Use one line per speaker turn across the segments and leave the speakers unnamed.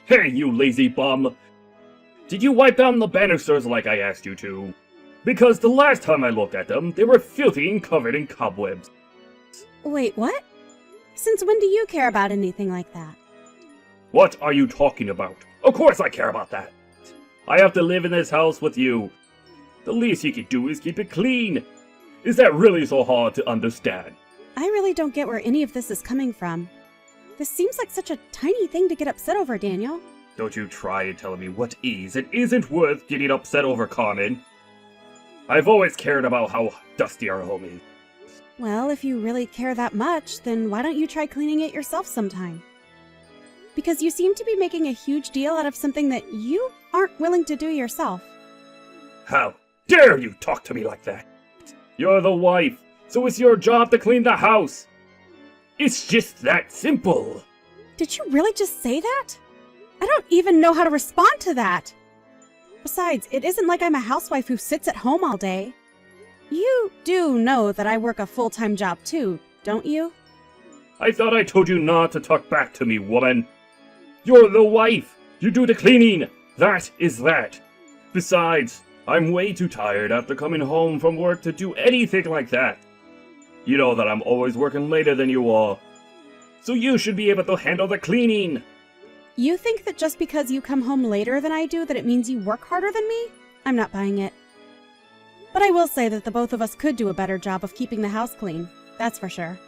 Hey, you lazy bum! Did you wipe down the banisters like I asked you to? Because the last time I looked at them, they were filthy and covered in cobwebs.
Wait, what? Since when do you care about anything like that?
What are you talking about? Of course I care about that! I have to live in this house with you. The least you could do is keep it clean. Is that really so hard to understand?
I really don't get where any of this is coming from. This seems like such a tiny thing to get upset over, Daniel.
Don't you try telling me what is and isn't worth getting upset over, Carmen. I've always cared about how dusty our home is.
Well, if you really care that much, then why don't you try cleaning it yourself sometime? Because you seem to be making a huge deal out of something that you aren't willing to do yourself.
How dare you talk to me like that? You're the wife, so it's your job to clean the house. It's just that simple.
Did you really just say that? I don't even know how to respond to that. Besides, it isn't like I'm a housewife who sits at home all day. You do know that I work a full-time job too, don't you?
I thought I told you not to talk back to me, woman. You're the wife. You do the cleaning. That is that. Besides, I'm way too tired after coming home from work to do anything like that. You know that I'm always working later than you are. So you should be able to handle the cleaning.
You think that just because you come home later than I do that it means you work harder than me? I'm not buying it. But I will say that the both of us could do a better job of keeping the house clean. That's for sure.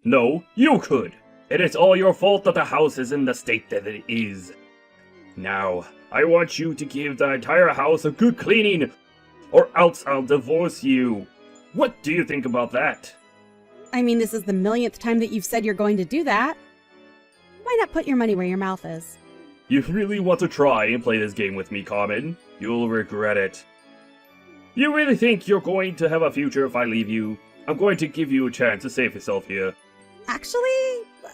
No, you could. And it's all your fault that the house is in the state that it is. Now, I want you to give the entire house a good cleaning, or else I'll divorce you. What do you think about that?
I mean, this is the millionth time that you've said you're going to do that. Why not put your money where your mouth is?
You really want to try and play this game with me, Carmen? You'll regret it. You really think you're going to have a future if I leave you? I'm going to give you a chance to save yourself here.
Actually,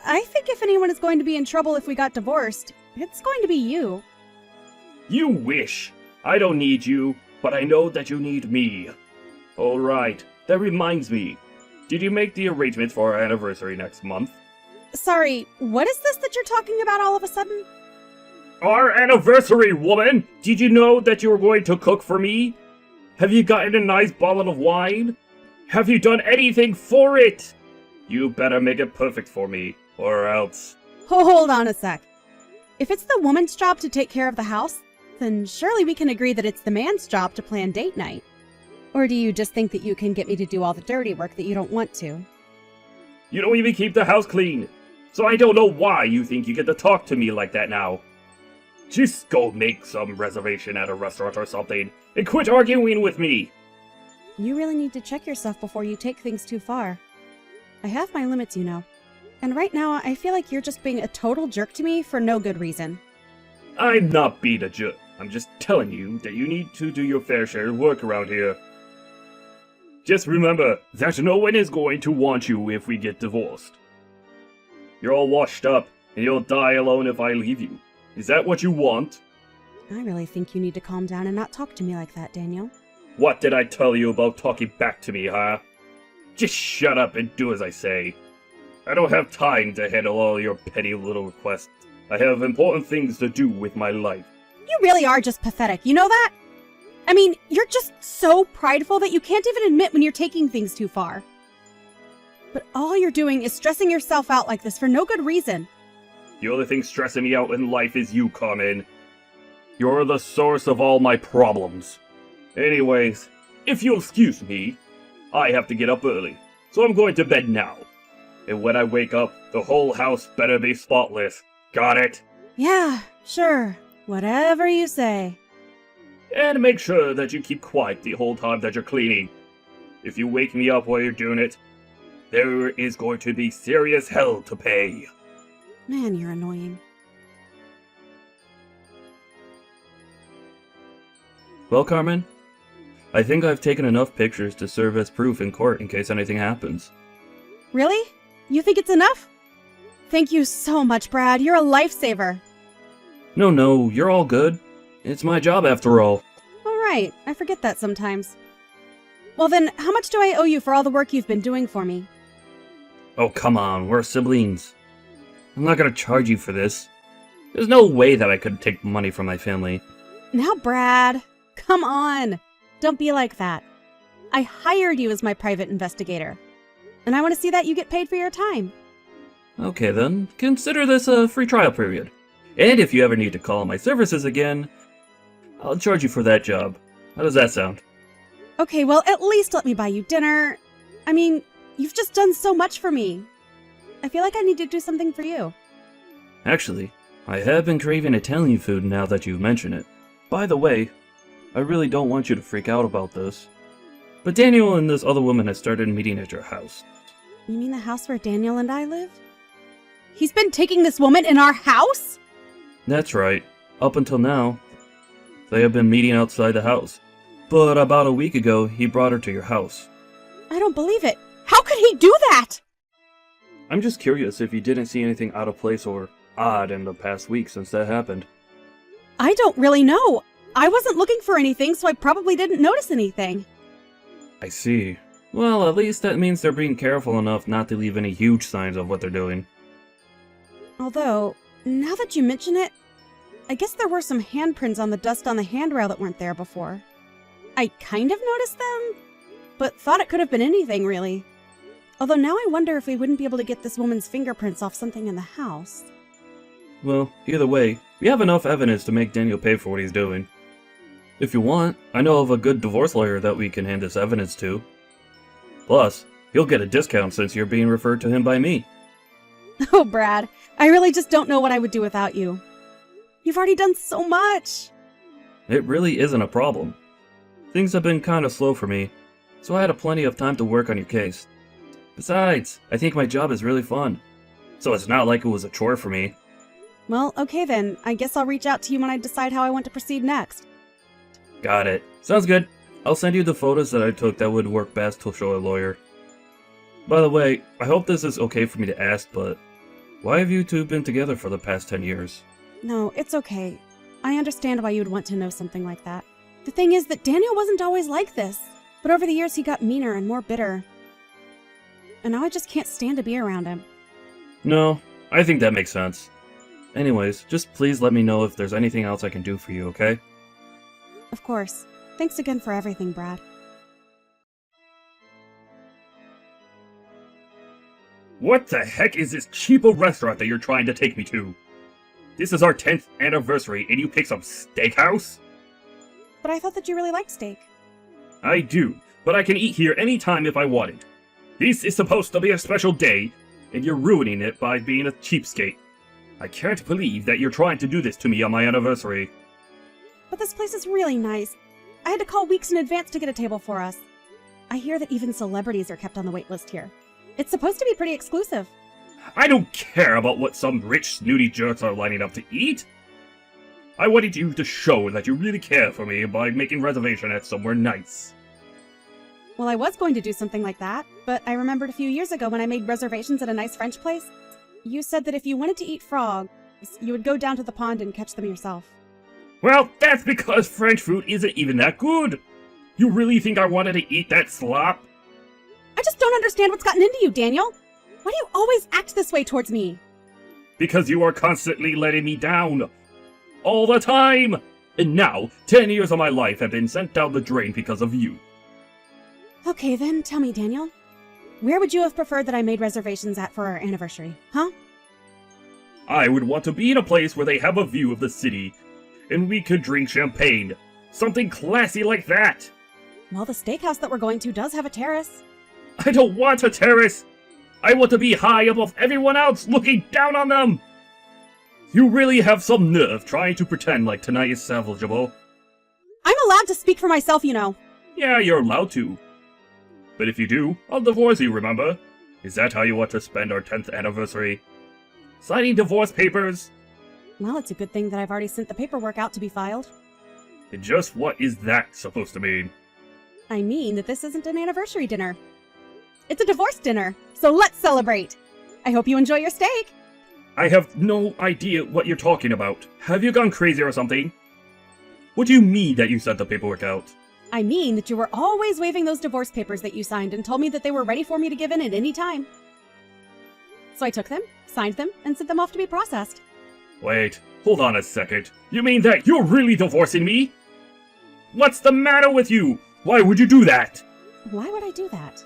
I think if anyone is going to be in trouble if we got divorced, it's going to be you.
You wish. I don't need you, but I know that you need me. Alright, that reminds me. Did you make the arrangements for our anniversary next month?
Sorry, what is this that you're talking about all of a sudden?
Our anniversary, woman! Did you know that you were going to cook for me? Have you gotten a nice bottle of wine? Have you done anything for it? You better make it perfect for me, or else.
Hold on a sec. If it's the woman's job to take care of the house, then surely we can agree that it's the man's job to plan date night. Or do you just think that you can get me to do all the dirty work that you don't want to?
You don't even keep the house clean, so I don't know why you think you get to talk to me like that now. Just go make some reservation at a restaurant or something, and quit arguing with me!
You really need to check yourself before you take things too far. I have my limits, you know. And right now, I feel like you're just being a total jerk to me for no good reason.
I'm not being a jerk. I'm just telling you that you need to do your fair share of work around here. Just remember that no one is going to want you if we get divorced. You're all washed up, and you'll die alone if I leave you. Is that what you want?
I really think you need to calm down and not talk to me like that, Daniel.
What did I tell you about talking back to me, huh? Just shut up and do as I say. I don't have time to handle all your petty little requests. I have important things to do with my life.
You really are just pathetic, you know that? I mean, you're just so prideful that you can't even admit when you're taking things too far. But all you're doing is stressing yourself out like this for no good reason.
The only thing stressing me out in life is you, Carmen. You're the source of all my problems. Anyways, if you'll excuse me, I have to get up early, so I'm going to bed now. And when I wake up, the whole house better be spotless. Got it?
Yeah, sure. Whatever you say.
And make sure that you keep quiet the whole time that you're cleaning. If you wake me up while you're doing it, there is going to be serious hell to pay.
Man, you're annoying.
Well, Carmen, I think I've taken enough pictures to serve as proof in court in case anything happens.
Really? You think it's enough? Thank you so much, Brad. You're a lifesaver.
No, you're all good. It's my job after all.
All right, I forget that sometimes. Well then, how much do I owe you for all the work you've been doing for me?
Oh, come on, we're siblings. I'm not gonna charge you for this. There's no way that I could take money from my family.
Now, Brad, come on. Don't be like that. I hired you as my private investigator, and I want to see that you get paid for your time.
Okay then, consider this a free trial period. And if you ever need to call my services again, I'll charge you for that job. How does that sound?
Okay, well, at least let me buy you dinner. I mean, you've just done so much for me. I feel like I need to do something for you.
Actually, I have been craving Italian food now that you mention it. By the way, I really don't want you to freak out about this, but Daniel and this other woman have started meeting at your house.
You mean the house where Daniel and I live? He's been taking this woman in our house?
That's right. Up until now, they have been meeting outside the house. But about a week ago, he brought her to your house.
I don't believe it. How could he do that?
I'm just curious if you didn't see anything out of place or odd in the past week since that happened.
I don't really know. I wasn't looking for anything, so I probably didn't notice anything.
I see. Well, at least that means they're being careful enough not to leave any huge signs of what they're doing.
Although, now that you mention it, I guess there were some handprints on the dust on the handrail that weren't there before. I kind of noticed them, but thought it could have been anything, really. Although now I wonder if we wouldn't be able to get this woman's fingerprints off something in the house.
Well, either way, we have enough evidence to make Daniel pay for what he's doing. If you want, I know of a good divorce lawyer that we can hand this evidence to. Plus, he'll get a discount since you're being referred to him by me.
Oh, Brad, I really just don't know what I would do without you. You've already done so much.
It really isn't a problem. Things have been kind of slow for me, so I had plenty of time to work on your case. Besides, I think my job is really fun, so it's not like it was a chore for me.
Well, okay then. I guess I'll reach out to you when I decide how I want to proceed next.
Got it. Sounds good. I'll send you the photos that I took that would work best to show a lawyer. By the way, I hope this is okay for me to ask, but why have you two been together for the past 10 years?
No, it's okay. I understand why you would want to know something like that. The thing is that Daniel wasn't always like this, but over the years he got meaner and more bitter. And now I just can't stand to be around him.
No, I think that makes sense. Anyways, just please let me know if there's anything else I can do for you, okay?
Of course. Thanks again for everything, Brad.
What the heck is this cheapo restaurant that you're trying to take me to? This is our 10th anniversary and you pick some steakhouse?
But I thought that you really liked steak.
I do, but I can eat here anytime if I wanted. This is supposed to be a special day, and you're ruining it by being a cheapskate. I can't believe that you're trying to do this to me on my anniversary.
But this place is really nice. I had to call weeks in advance to get a table for us. I hear that even celebrities are kept on the wait list here. It's supposed to be pretty exclusive.
I don't care about what some rich, snooty jerks are lining up to eat. I wanted you to show that you really care for me by making reservation at somewhere nice.
Well, I was going to do something like that, but I remembered a few years ago when I made reservations at a nice French place. You said that if you wanted to eat frogs, you would go down to the pond and catch them yourself.
Well, that's because French food isn't even that good. You really think I wanted to eat that slop?
I just don't understand what's gotten into you, Daniel. Why do you always act this way towards me?
Because you are constantly letting me down. All the time! And now, 10 years of my life have been sent down the drain because of you.
Okay, then tell me, Daniel. Where would you have preferred that I made reservations at for our anniversary, huh?
I would want to be in a place where they have a view of the city, and we could drink champagne. Something classy like that.
Well, the steakhouse that we're going to does have a terrace.
I don't want a terrace. I want to be high above everyone else, looking down on them. You really have some nerve trying to pretend like tonight is salvageable.
I'm allowed to speak for myself, you know.
Yeah, you're allowed to. But if you do, I'll divorce you, remember? Is that how you want to spend our 10th anniversary? Signing divorce papers?
Well, it's a good thing that I've already sent the paperwork out to be filed.
And just what is that supposed to mean?
I mean that this isn't an anniversary dinner. It's a divorce dinner, so let's celebrate. I hope you enjoy your steak.
I have no idea what you're talking about. Have you gone crazy or something? What do you mean that you sent the paperwork out?
I mean that you were always waving those divorce papers that you signed and told me that they were ready for me to give in at any time. So I took them, signed them, and sent them off to be processed.
Wait, hold on a second. You mean that you're really divorcing me? What's the matter with you? Why would you do that?
Why would I do that?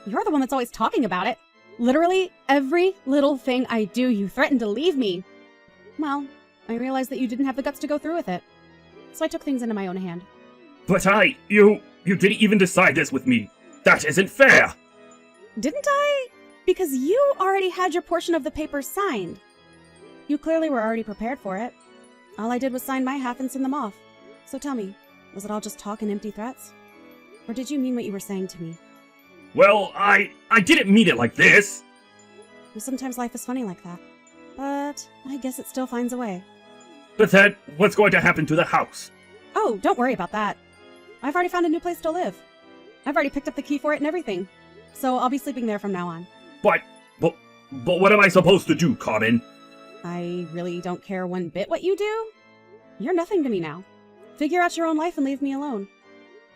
You're the one that's always talking about it. Literally every little thing I do, you threaten to leave me. Well, I realized that you didn't have the guts to go through with it. So I took things into my own hand.
But you didn't even decide this with me. That isn't fair.
Didn't I? Because you already had your portion of the papers signed. You clearly were already prepared for it. All I did was sign my half and send them off. So tell me, was it all just talk and empty threats? Or did you mean what you were saying to me?
Well, I didn't mean it like this.
Well, sometimes life is funny like that. But I guess it still finds a way.
But then, what's going to happen to the house?
Oh, don't worry about that. I've already found a new place to live. I've already picked up the key for it and everything. So I'll be sleeping there from now on.
But what am I supposed to do, Carmen?
I really don't care one bit what you do. You're nothing to me now. Figure out your own life and leave me alone.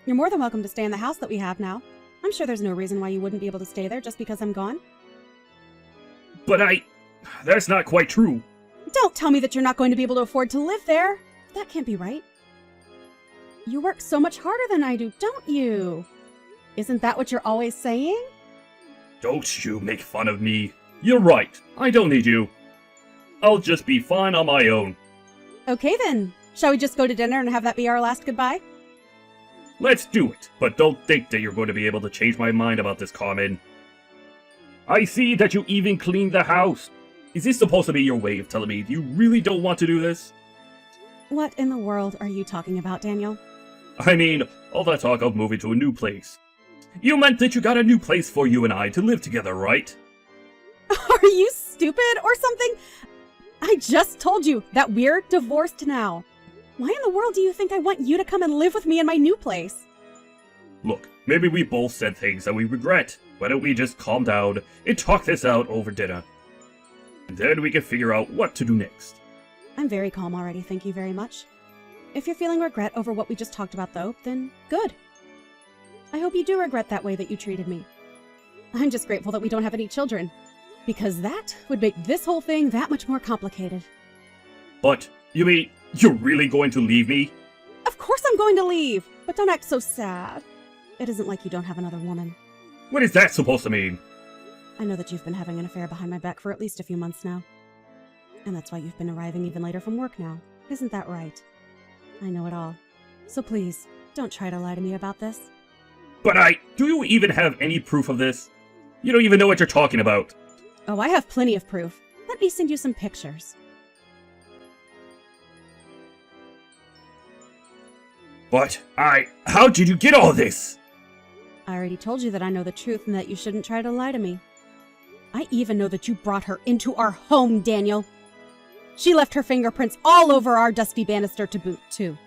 You're more than welcome to stay in the house that we have now. I'm sure there's no reason why you wouldn't be able to stay there just because I'm gone.
But that's not quite true.
Don't tell me that you're not going to be able to afford to live there. That can't be right. You work so much harder than I do, don't you? Isn't that what you're always saying?
Don't you make fun of me. You're right. I don't need you. I'll just be fine on my own.
Okay then. Shall we just go to dinner and have that be our last goodbye?
Let's do it, but don't think that you're going to be able to change my mind about this, Carmen. I see that you even cleaned the house. Is this supposed to be your way of telling me you really don't want to do this?
What in the world are you talking about, Daniel?
I mean, all that talk of moving to a new place. You meant that you got a new place for you and I to live together, right?
Are you stupid or something? I just told you that we're divorced now. Why in the world do you think I want you to come and live with me in my new place?
Look, maybe we both said things that we regret. Why don't we just calm down and talk this out over dinner? And then we can figure out what to do next.
I'm very calm already, thank you very much. If you're feeling regret over what we just talked about, though, then good. I hope you do regret that way that you treated me. I'm just grateful that we don't have any children, because that would make this whole thing that much more complicated.
But, you mean, you're really going to leave me?
Of course I'm going to leave, but don't act so sad. It isn't like you don't have another woman.
What is that supposed to mean?
I know that you've been having an affair behind my back for at least a few months now. And that's why you've been arriving even later from work now. Isn't that right? I know it all. So please, don't try to lie to me about this.
But do you even have any proof of this? You don't even know what you're talking about.
Oh, I have plenty of proof. Let me send you some pictures.
But how did you get all this?
I already told you that I know the truth and that you shouldn't try to lie to me. I even know that you brought her into our home, Daniel. She left her fingerprints all over our dusty banister to boot, too.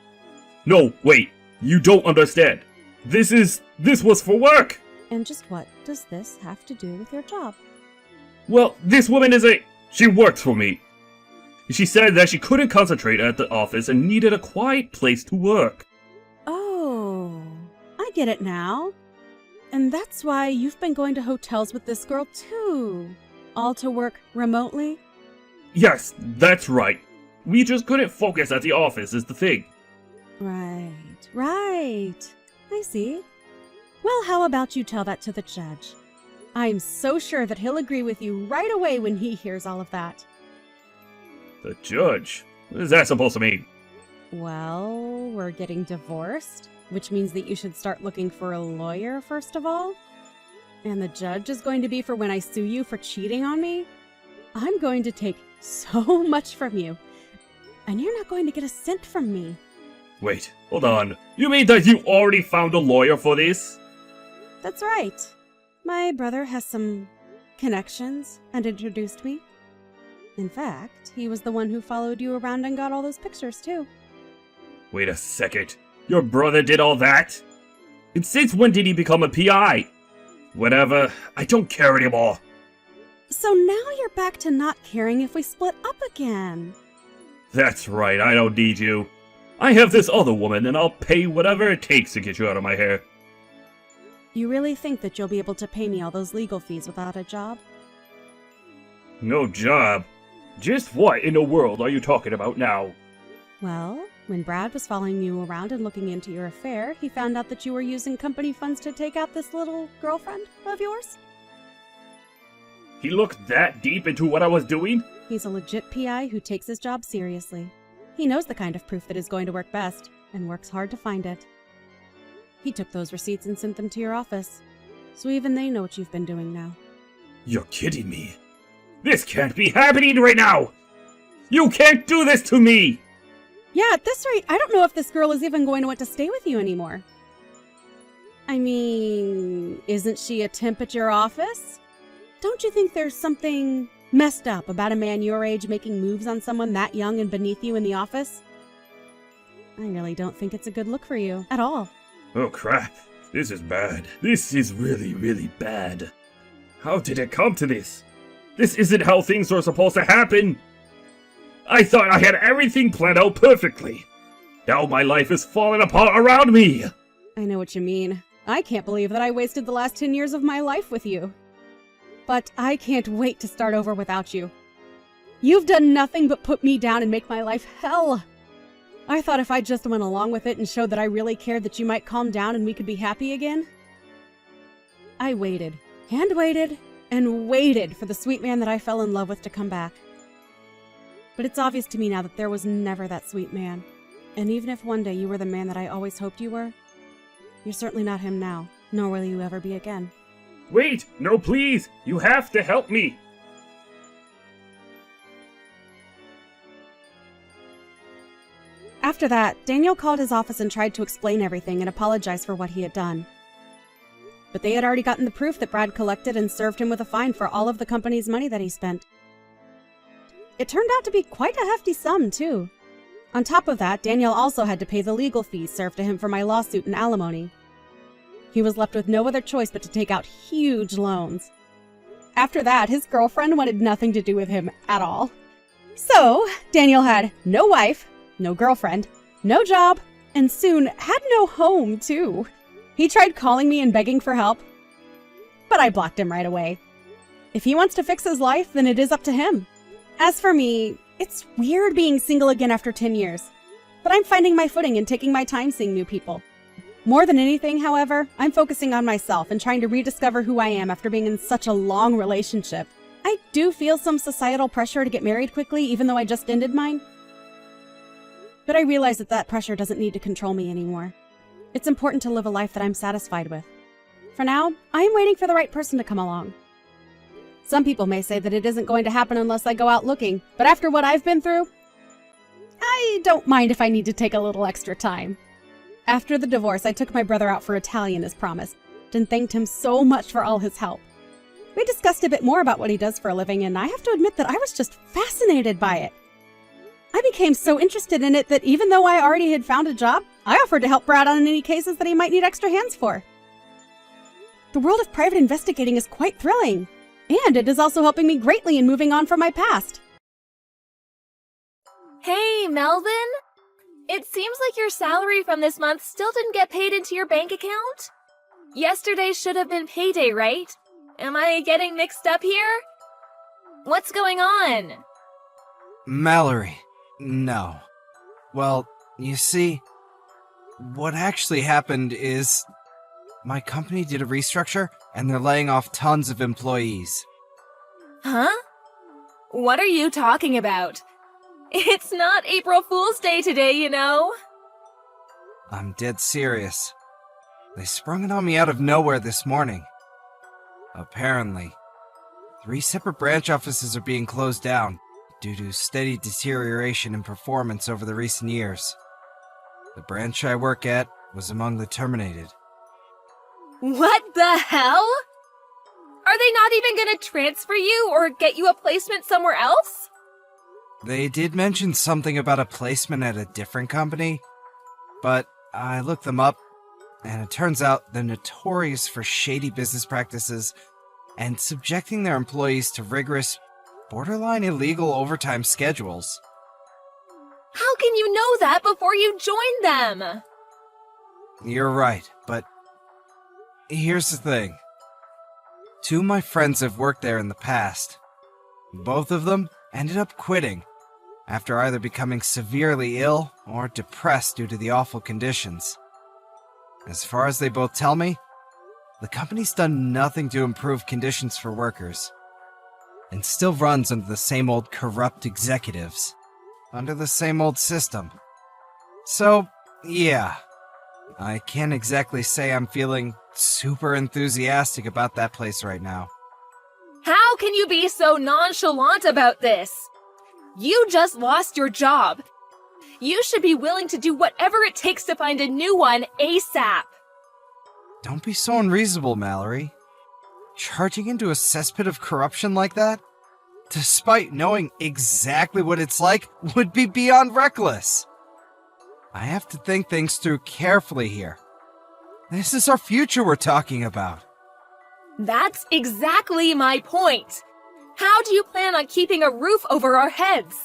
No, wait. You don't understand. This was for work.
And just what does this have to do with your job?
Well, this woman she works for me. She said that she couldn't concentrate at the office and needed a quiet place to work.
Oh, I get it now. And that's why you've been going to hotels with this girl, too. All to work remotely?
Yes, that's right. We just couldn't focus at the office is the thing.
Right. I see. Well, how about you tell that to the judge? I'm so sure that he'll agree with you right away when he hears all of that.
The judge? What is that supposed to mean?
Well, we're getting divorced, which means that you should start looking for a lawyer first of all. And the judge is going to be for when I sue you for cheating on me. I'm going to take so much from you, and you're not going to get a cent from me.
Wait, hold on. You mean that you already found a lawyer for this?
That's right. My brother has some connections and introduced me. In fact, he was the one who followed you around and got all those pictures, too.
Wait a second. Your brother did all that? And since when did he become a PI? Whatever, I don't care anymore.
So now you're back to not caring if we split up again.
That's right, I don't need you. I have this other woman and I'll pay whatever it takes to get you out of my hair.
You really think that you'll be able to pay me all those legal fees without a job?
No job? Just what in the world are you talking about now?
Well, when Brad was following you around and looking into your affair, he found out that you were using company funds to take out this little girlfriend of yours.
He looked that deep into what I was doing?
He's a legit PI who takes his job seriously. He knows the kind of proof that is going to work best, and works hard to find it. He took those receipts and sent them to your office, so even they know what you've been doing now.
You're kidding me. This can't be happening right now! You can't do this to me!
Yeah, at this rate, I don't know if this girl is even going to want to stay with you anymore. I mean, isn't she a temp at your office? Don't you think there's something messed up about a man your age making moves on someone that young and beneath you in the office? I really don't think it's a good look for you, at all.
Oh crap, this is bad. This is really, really bad. How did it come to this? This isn't how things are supposed to happen! I thought I had everything planned out perfectly. Now my life is falling apart around me!
I know what you mean. I can't believe that I wasted the last 10 years of my life with you. But I can't wait to start over without you. You've done nothing but put me down and make my life hell. I thought if I just went along with it and showed that I really cared that you might calm down and we could be happy again. I waited, and waited, and waited for the sweet man that I fell in love with to come back. But it's obvious to me now that there was never that sweet man. And even if one day you were the man that I always hoped you were, you're certainly not him now, nor will you ever be again.
Wait! No, please! You have to help me!
After that, Daniel called his office and tried to explain everything and apologize for what he had done. But they had already gotten the proof that Brad collected and served him with a fine for all of the company's money that he spent. It turned out to be quite a hefty sum, too. On top of that, Daniel also had to pay the legal fees served to him for my lawsuit and alimony. He was left with no other choice but to take out huge loans. After that, his girlfriend wanted nothing to do with him at all. So, Daniel had no wife, no girlfriend, no job, and soon had no home, too. He tried calling me and begging for help, but I blocked him right away. If he wants to fix his life, then it is up to him. As for me, it's weird being single again after 10 years, but I'm finding my footing and taking my time seeing new people. More than anything, however, I'm focusing on myself and trying to rediscover who I am after being in such a long relationship. I do feel some societal pressure to get married quickly, even though I just ended mine. But I realize that that pressure doesn't need to control me anymore. It's important to live a life that I'm satisfied with. For now, I am waiting for the right person to come along. Some people may say that it isn't going to happen unless I go out looking, but after what I've been through, I don't mind if I need to take a little extra time. After the divorce, I took my brother out for Italian as promised, and thanked him so much for all his help. We discussed a bit more about what he does for a living, and I have to admit that I was just fascinated by it. I became so interested in it that even though I already had found a job, I offered to help Brad on any cases that he might need extra hands for. The world of private investigating is quite thrilling, and it is also helping me greatly in moving on from my past.
Hey, Melvin? It seems like your salary from this month still didn't get paid into your bank account? Yesterday should have been payday, right? Am I getting mixed up here? What's going on?
Mallory, no. Well, you see, what actually happened is my company did a restructure and they're laying off tons of employees.
Huh? What are you talking about? It's not April Fool's Day today, you know.
I'm dead serious. They sprung it on me out of nowhere this morning. Apparently, 3 separate branch offices are being closed down due to steady deterioration in performance over the recent years. The branch I work at was among the terminated.
What the hell? Are they not even gonna transfer you or get you a placement somewhere else?
They did mention something about a placement at a different company, but I looked them up, and it turns out they're notorious for shady business practices and subjecting their employees to rigorous, borderline illegal overtime schedules.
How can you know that before you join them?
You're right, but here's the thing. 2 of my friends have worked there in the past. Both of them ended up quitting after either becoming severely ill or depressed due to the awful conditions. As far as they both tell me, the company's done nothing to improve conditions for workers, and still runs under the same old corrupt executives, under the same old system. So, yeah, I can't exactly say I'm feeling super enthusiastic about that place right now.
How can you be so nonchalant about this? You just lost your job. You should be willing to do whatever it takes to find a new one ASAP.
Don't be so unreasonable, Mallory. Charging into a cesspit of corruption like that, despite knowing exactly what it's like, would be beyond reckless. I have to think things through carefully here. This is our future we're talking about.
That's exactly my point. How do you plan on keeping a roof over our heads?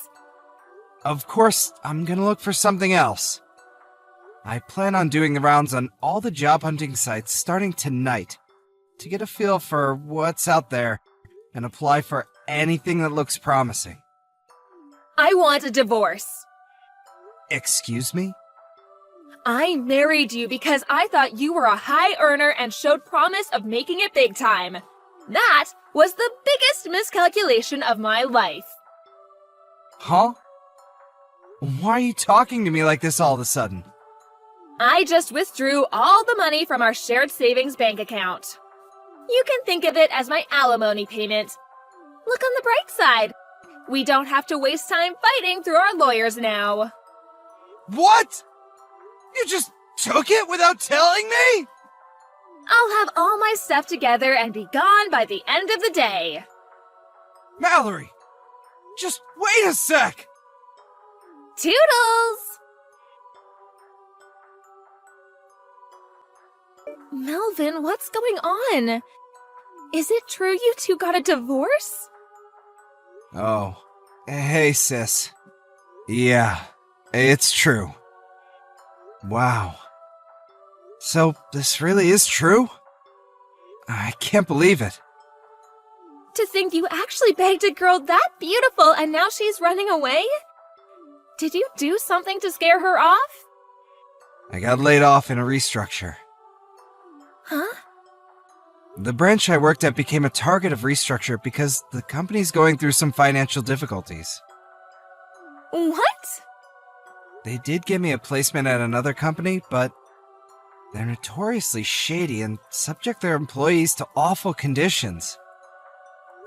Of course, I'm gonna look for something else. I plan on doing the rounds on all the job hunting sites starting tonight to get a feel for what's out there and apply for anything that looks promising.
I want a divorce.
Excuse me?
I married you because I thought you were a high earner and showed promise of making it big time. That was the biggest miscalculation of my life.
Huh? Why are you talking to me like this all of a sudden?
I just withdrew all the money from our shared savings bank account. You can think of it as my alimony payment. Look on the bright side. We don't have to waste time fighting through our lawyers now.
What? You just took it without telling me?
I'll have all my stuff together and be gone by the end of the day.
Mallory, just wait a sec.
Toodles! Melvin, what's going on? Is it true you two got a divorce?
Oh, hey sis. Yeah, it's true. Wow. So, this really is true? I can't believe it.
To think you actually begged a girl that beautiful and now she's running away? Did you do something to scare her off?
I got laid off in a restructure.
Huh?
The branch I worked at became a target of restructure because the company's going through some financial difficulties.
What?
They did give me a placement at another company, but they're notoriously shady and subject their employees to awful conditions.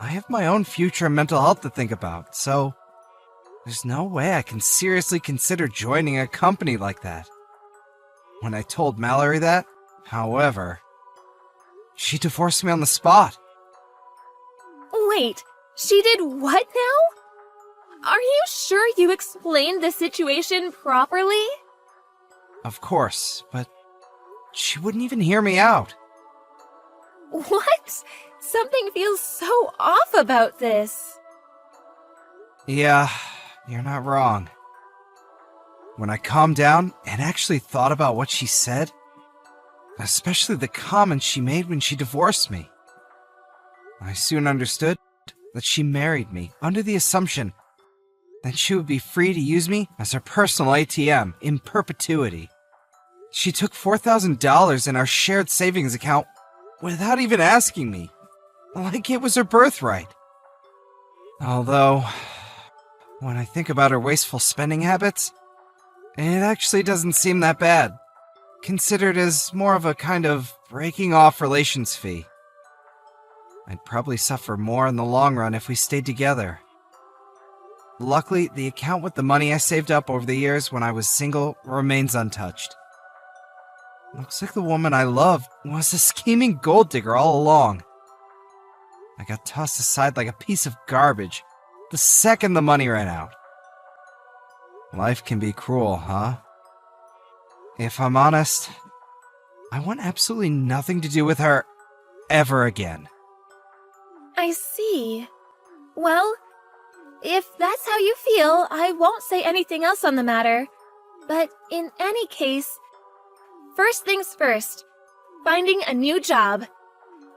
I have my own future and mental health to think about, so there's no way I can seriously consider joining a company like that. When I told Mallory that, however, she divorced me on the spot.
Wait, she did what now? Are you sure you explained the situation properly?
Of course, but she wouldn't even hear me out.
What? Something feels so off about this.
Yeah, you're not wrong. When I calmed down and actually thought about what she said, especially the comments she made when she divorced me, I soon understood that she married me under the assumption that she would be free to use me as her personal ATM in perpetuity. She took $4,000 in our shared savings account without even asking me, like it was her birthright. Although, when I think about her wasteful spending habits, it actually doesn't seem that bad, considered as more of a kind of breaking off relations fee. I'd probably suffer more in the long run if we stayed together. Luckily, the account with the money I saved up over the years when I was single remains untouched. Looks like the woman I loved was a scheming gold digger all along. I got tossed aside like a piece of garbage the second the money ran out. Life can be cruel, huh? If I'm honest, I want absolutely nothing to do with her ever again.
I see. Well, if that's how you feel, I won't say anything else on the matter. But in any case, first things first, finding a new job.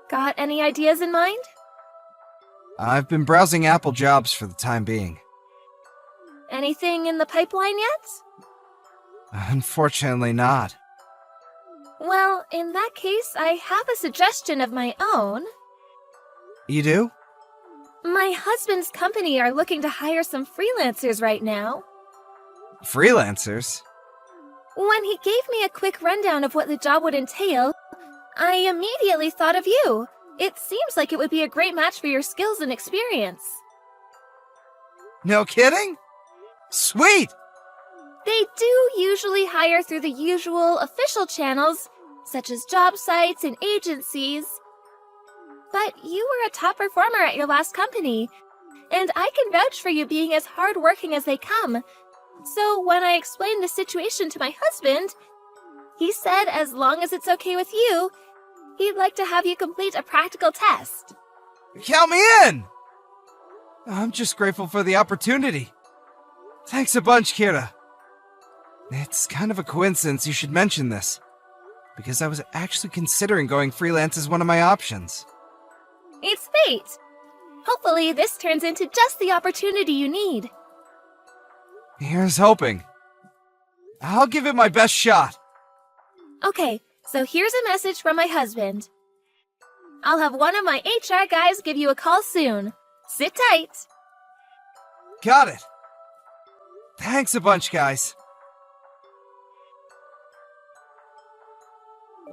Got any ideas in mind?
I've been browsing Apple jobs for the time being.
Anything in the pipeline yet?
Unfortunately not.
Well, in that case, I have a suggestion of my own.
You do?
My husband's company are looking to hire some freelancers right now.
Freelancers?
When he gave me a quick rundown of what the job would entail, I immediately thought of you. It seems like it would be a great match for your skills and experience.
No kidding? Sweet!
They do usually hire through the usual official channels, such as job sites and agencies. But you were a top performer at your last company, and I can vouch for you being as hardworking as they come. So when I explained the situation to my husband, he said as long as it's okay with you, he'd like to have you complete a practical test.
Count me in! I'm just grateful for the opportunity. Thanks a bunch, Kira. It's kind of a coincidence you should mention this, because I was actually considering going freelance as one of my options.
It's fate. Hopefully this turns into just the opportunity you need.
Here's hoping. I'll give it my best shot.
Okay, so here's a message from my husband. I'll have one of my HR guys give you a call soon. Sit tight.
Got it. Thanks a bunch, guys.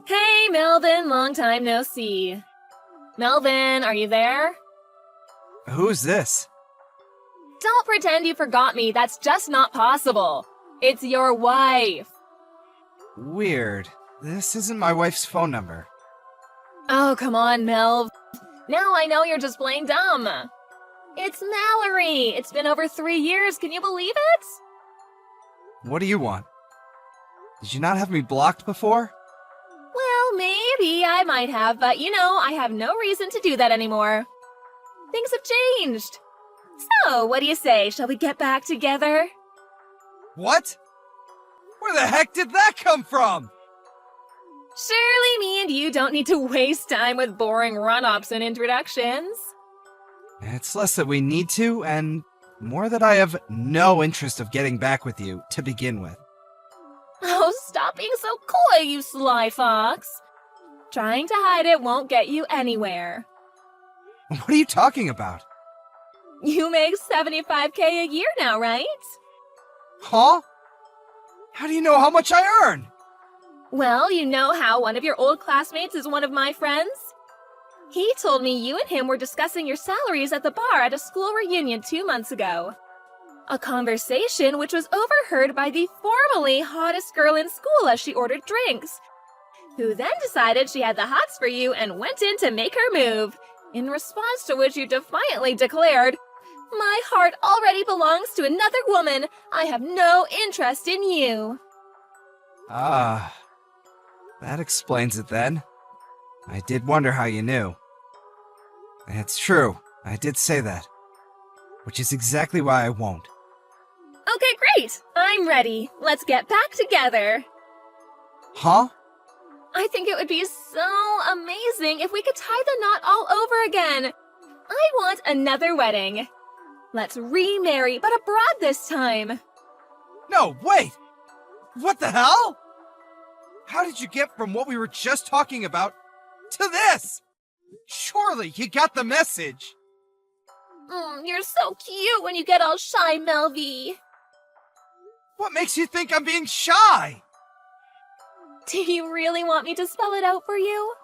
Hey, Melvin, long time no see. Melvin, are you there?
Who's this?
Don't pretend you forgot me. That's just not possible. It's your wife.
Weird. This isn't my wife's phone number.
Oh, come on, Melv. Now I know you're just plain dumb. It's Mallory. It's been over 3 years. Can you believe it?
What do you want? Did you not have me blocked before?
Well, maybe I might have, but I have no reason to do that anymore. Things have changed. So, what do you say? Shall we get back together?
What? Where the heck did that come from?
Surely me and you don't need to waste time with boring run-ups and introductions.
It's less that we need to, and more that I have no interest of getting back with you to begin with.
Oh, stop being so coy, you sly fox. Trying to hide it won't get you anywhere.
What are you talking about?
You make $75K a year now, right?
Huh? How do you know how much I earn?
Well, you know how one of your old classmates is one of my friends? He told me you and him were discussing your salaries at the bar at a school reunion 2 months ago. A conversation which was overheard by the formerly hottest girl in school as she ordered drinks, who then decided she had the hots for you and went in to make her move, in response to which you defiantly declared, "My heart already belongs to another woman. I have no interest in you."
Ah, that explains it then. I did wonder how you knew. It's true, I did say that. Which is exactly why I won't.
Okay, great. I'm ready. Let's get back together.
Huh?
I think it would be so amazing if we could tie the knot all over again. I want another wedding. Let's remarry, but abroad this time.
No, wait! What the hell? How did you get from what we were just talking about to this? Surely you got the message.
You're so cute when you get all shy, Melvy.
What makes you think I'm being shy?
Do you really want me to spell it out for you?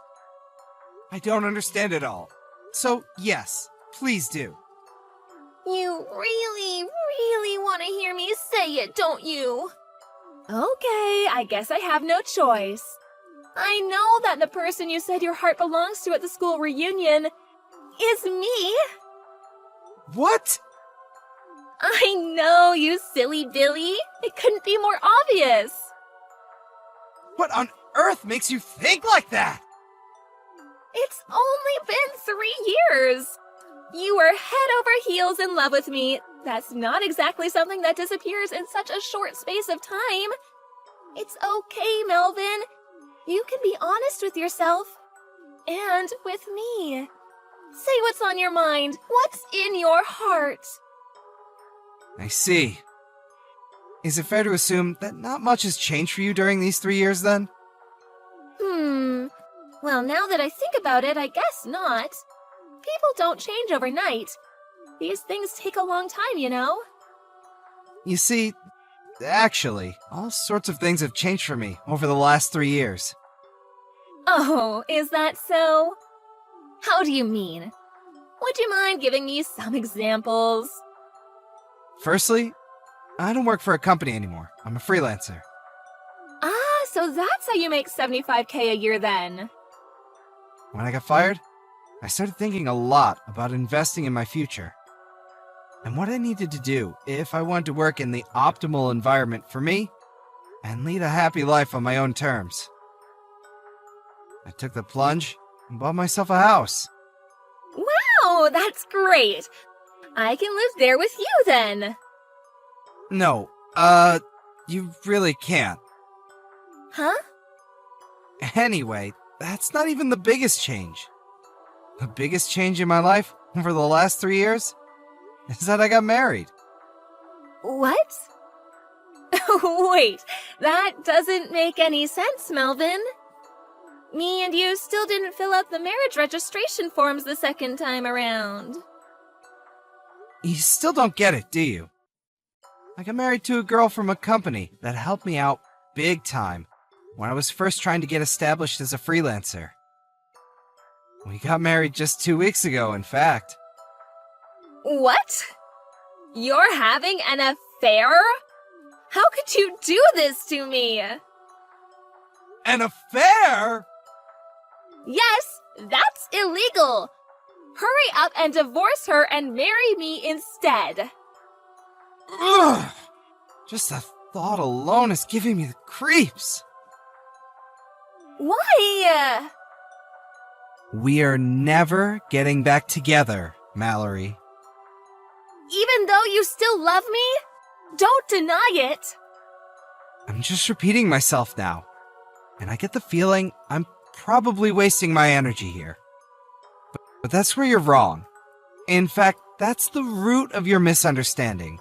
I don't understand it all. So, yes, please do.
You really, really want to hear me say it, don't you? Okay, I guess I have no choice. I know that the person you said your heart belongs to at the school reunion is me.
What?
I know, you silly Billy. It couldn't be more obvious.
What on earth makes you think like that?
It's only been 3 years. You were head over heels in love with me. That's not exactly something that disappears in such a short space of time. It's okay, Melvin. You can be honest with yourself. And with me. Say what's on your mind. What's in your heart?
I see. Is it fair to assume that not much has changed for you during these 3 years then?
Well, now that I think about it, I guess not. People don't change overnight. These things take a long time, you know?
You see, actually, all sorts of things have changed for me over the last 3 years.
Oh, is that so? How do you mean? Would you mind giving me some examples?
Firstly, I don't work for a company anymore. I'm a freelancer.
Ah, so that's how you make $75K a year then.
When I got fired, I started thinking a lot about investing in my future and what I needed to do if I wanted to work in the optimal environment for me and lead a happy life on my own terms. I took the plunge and bought myself a house.
Wow, that's great. I can live there with you then.
No, you really can't.
Huh?
Anyway, that's not even the biggest change. The biggest change in my life over the last 3 years is that I got married.
What? Wait, that doesn't make any sense, Melvin. Me and you still didn't fill out the marriage registration forms the second time around.
You still don't get it, do you? I got married to a girl from a company that helped me out big time when I was first trying to get established as a freelancer. We got married just 2 weeks ago, in fact.
What? You're having an affair? How could you do this to me?
An affair?
Yes, that's illegal. Hurry up and divorce her and marry me instead.
Ugh! Just the thought alone is giving me the creeps.
Why?
We are never getting back together, Mallory.
Even though you still love me? Don't deny it.
I'm just repeating myself now, and I get the feeling I'm probably wasting my energy here. But that's where you're wrong. In fact, that's the root of your misunderstanding.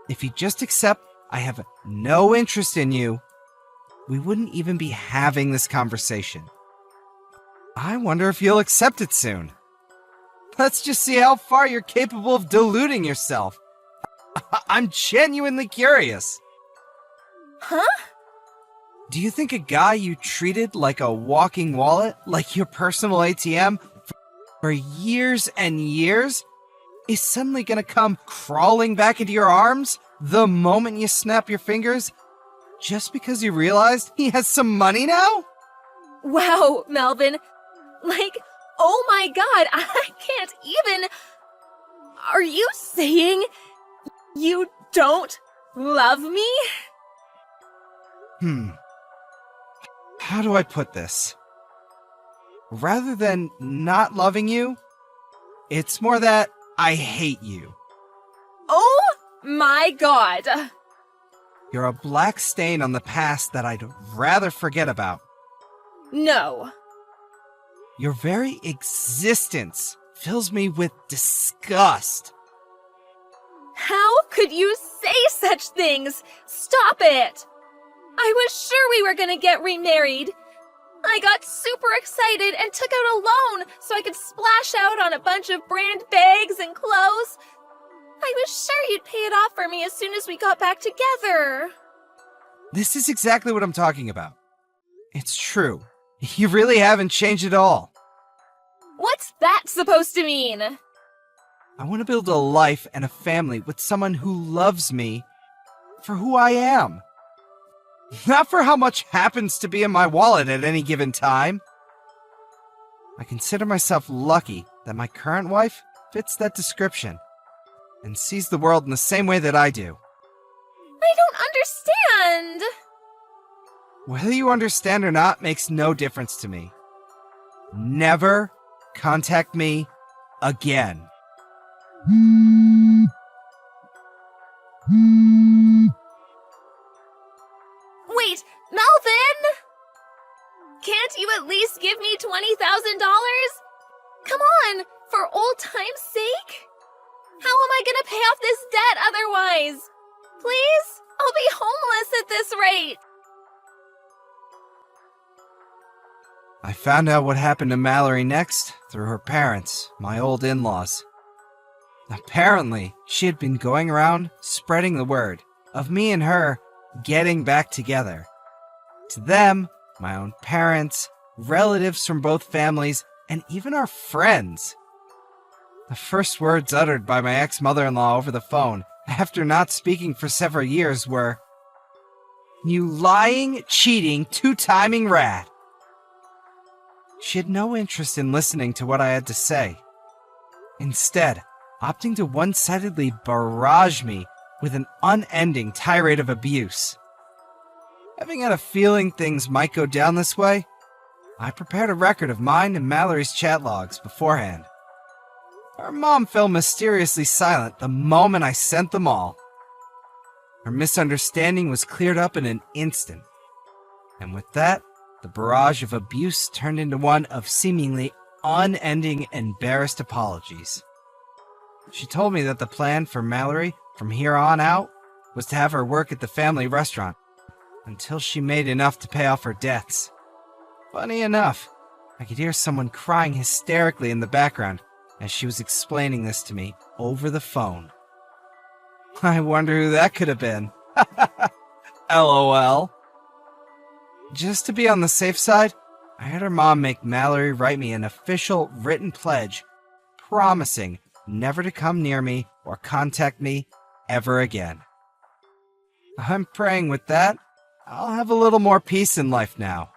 If you just accept I have no interest in you, we wouldn't even be having this conversation. I wonder if you'll accept it soon. Let's just see how far you're capable of deluding yourself. I'm genuinely curious.
Huh?
Do you think a guy you treated like a walking wallet, like your personal ATM, for years and years, is suddenly gonna come crawling back into your arms the moment you snap your fingers, just because you realized he has some money now?
Wow, Melvin. Like, oh my god, I can't even... Are you saying you don't love me?
How do I put this? Rather than not loving you, it's more that I hate you.
Oh my god.
You're a black stain on the past that I'd rather forget about.
No.
Your very existence fills me with disgust.
How could you say such things? Stop it! I was sure we were gonna get remarried. I got super excited and took out a loan so I could splash out on a bunch of brand bags and clothes. I was sure you'd pay it off for me as soon as we got back together.
This is exactly what I'm talking about. It's true. You really haven't changed at all.
What's that supposed to mean?
I want to build a life and a family with someone who loves me for who I am. Not for how much happens to be in my wallet at any given time. I consider myself lucky that my current wife fits that description and sees the world in the same way that I do.
I don't understand.
Whether you understand or not makes no difference to me. Never contact me again.
Wait, Melvin! Can't you at least give me $20,000? Come on, for old time's sake? How am I gonna pay off this debt otherwise? Please? I'll be homeless at this rate.
I found out what happened to Mallory next through her parents, my old in-laws. Apparently, she had been going around spreading the word of me and her getting back together. To them, my own parents, relatives from both families, and even our friends. The first words uttered by my ex-mother-in-law over the phone after not speaking for several years were, "You lying, cheating, two-timing rat." She had no interest in listening to what I had to say. Instead, opting to one-sidedly barrage me with an unending tirade of abuse. Having had a feeling things might go down this way, I prepared a record of mine and Mallory's chat logs beforehand. Her mom fell mysteriously silent the moment I sent them all. Her misunderstanding was cleared up in an instant. And with that, the barrage of abuse turned into one of seemingly unending embarrassed apologies. She told me that the plan for Mallory from here on out was to have her work at the family restaurant until she made enough to pay off her debts. Funny enough, I could hear someone crying hysterically in the background as she was explaining this to me over the phone. I wonder who that could have been. LOL. Just to be on the safe side, I had her mom make Mallory write me an official written pledge promising never to come near me or contact me ever again. I'm praying with that, I'll have a little more peace in life now.